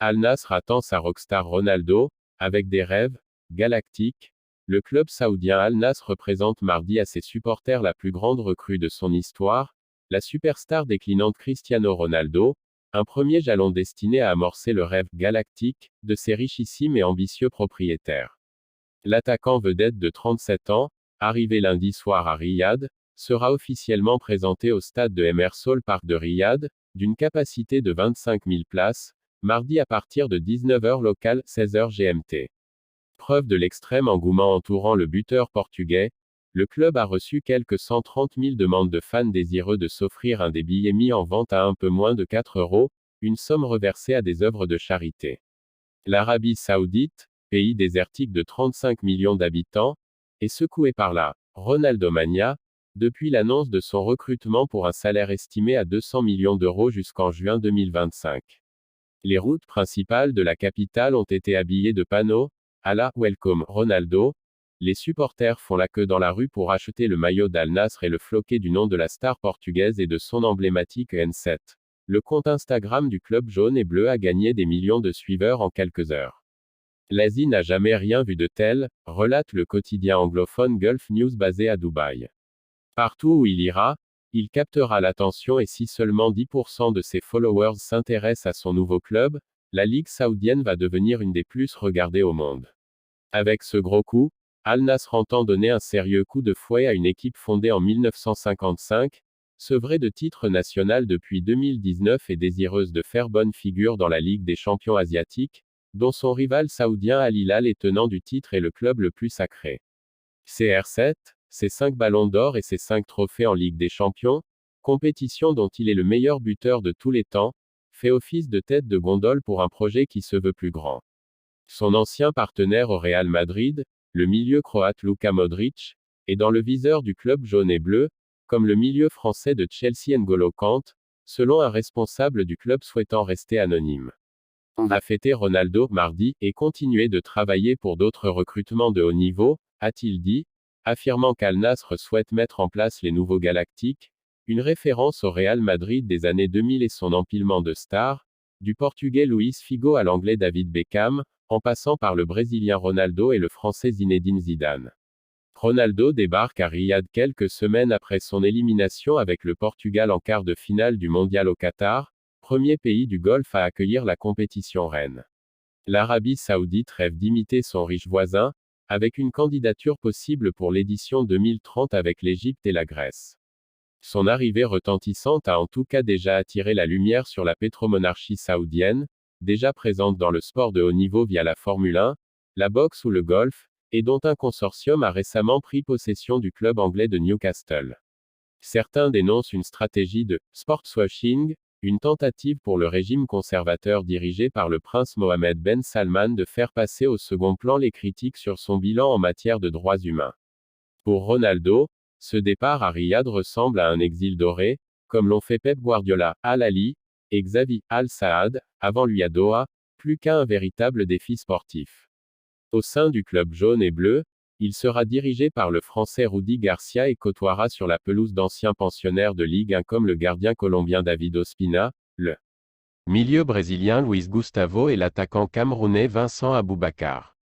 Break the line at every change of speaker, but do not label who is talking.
Al Nassr attend sa rockstar Ronaldo, avec des rêves galactiques. Le club saoudien Al Nassr représente mardi à ses supporters la plus grande recrue de son histoire, la superstar déclinante Cristiano Ronaldo, un premier jalon destiné à amorcer le rêve galactique de ses richissimes et ambitieux propriétaires. L'attaquant vedette de 37 ans, arrivé lundi soir à Riyad, sera officiellement présenté au stade de Emersol Park de Riyad, d'une capacité de 25 000 places, mardi à partir de 19h local, 16h GMT. Preuve de l'extrême engouement entourant le buteur portugais, le club a reçu quelques 130 000 demandes de fans désireux de s'offrir un des billets mis en vente à un peu moins de 4 €, une somme reversée à des œuvres de charité. L'Arabie Saoudite, pays désertique de 35 millions d'habitants, est secoué par la Ronaldomania, depuis l'annonce de son recrutement pour un salaire estimé à 200 millions d'euros jusqu'en juin 2025. Les routes principales de la capitale ont été habillées de panneaux Allah Welcome Ronaldo. Les supporters font la queue dans la rue pour acheter le maillot d'Al Nassr et le floquer du nom de la star portugaise et de son emblématique N7. Le compte Instagram du club jaune et bleu a gagné des millions de suiveurs en quelques heures. L'Asie n'a jamais rien vu de tel, relate le quotidien anglophone Gulf News basé à Dubaï. Partout où il ira, il captera l'attention et si seulement 10% de ses followers s'intéressent à son nouveau club, la Ligue saoudienne va devenir une des plus regardées au monde. Avec ce gros coup, Al Nassr entend donner un sérieux coup de fouet à une équipe fondée en 1955, sevrée de titre national depuis 2019 et désireuse de faire bonne figure dans la Ligue des champions asiatiques, dont son rival saoudien Al Hilal est tenant du titre et le club le plus sacré. CR7, ses 5 ballons d'or et ses 5 trophées en Ligue des champions, compétition dont il est le meilleur buteur de tous les temps, fait office de tête de gondole pour un projet qui se veut plus grand. Son ancien partenaire au Real Madrid, le milieu croate Luka Modric, est dans le viseur du club jaune et bleu, comme le milieu français de Chelsea N'Golo Kante, selon un responsable du club souhaitant rester anonyme. On a fêté Ronaldo mardi et continué de travailler pour d'autres recrutements de haut niveau, a-t-il dit, affirmant qu'Al Nassr souhaite mettre en place les nouveaux Galactiques, une référence au Real Madrid des années 2000 et son empilement de stars, du portugais Luís Figo à l'anglais David Beckham, en passant par le brésilien Ronaldo et le français Zinedine Zidane. Ronaldo débarque à Riyad quelques semaines après son élimination avec le Portugal en quart de finale du mondial au Qatar, premier pays du Golfe à accueillir la compétition reine. L'Arabie Saoudite rêve d'imiter son riche voisin, avec une candidature possible pour l'édition 2030 avec l'Égypte et la Grèce. Son arrivée retentissante a en tout cas déjà attiré la lumière sur la pétromonarchie saoudienne, déjà présente dans le sport de haut niveau via la Formule 1, la boxe ou le golf, et dont un consortium a récemment pris possession du club anglais de Newcastle. Certains dénoncent une stratégie de sportswashing, une tentative pour le régime conservateur dirigé par le prince Mohammed Ben Salman de faire passer au second plan les critiques sur son bilan en matière de droits humains. Pour Ronaldo, ce départ à Riyad ressemble à un exil doré, comme l'ont fait Pep Guardiola, Al Ahly, et Xavi Al-Saad, avant lui à Doha, plus qu'à un véritable défi sportif. Au sein du club jaune et bleu, il sera dirigé par le français Rudy Garcia et côtoiera sur la pelouse d'anciens pensionnaires de Ligue 1 comme le gardien colombien David Ospina, le milieu brésilien Luis Gustavo et l'attaquant camerounais Vincent Aboubakar.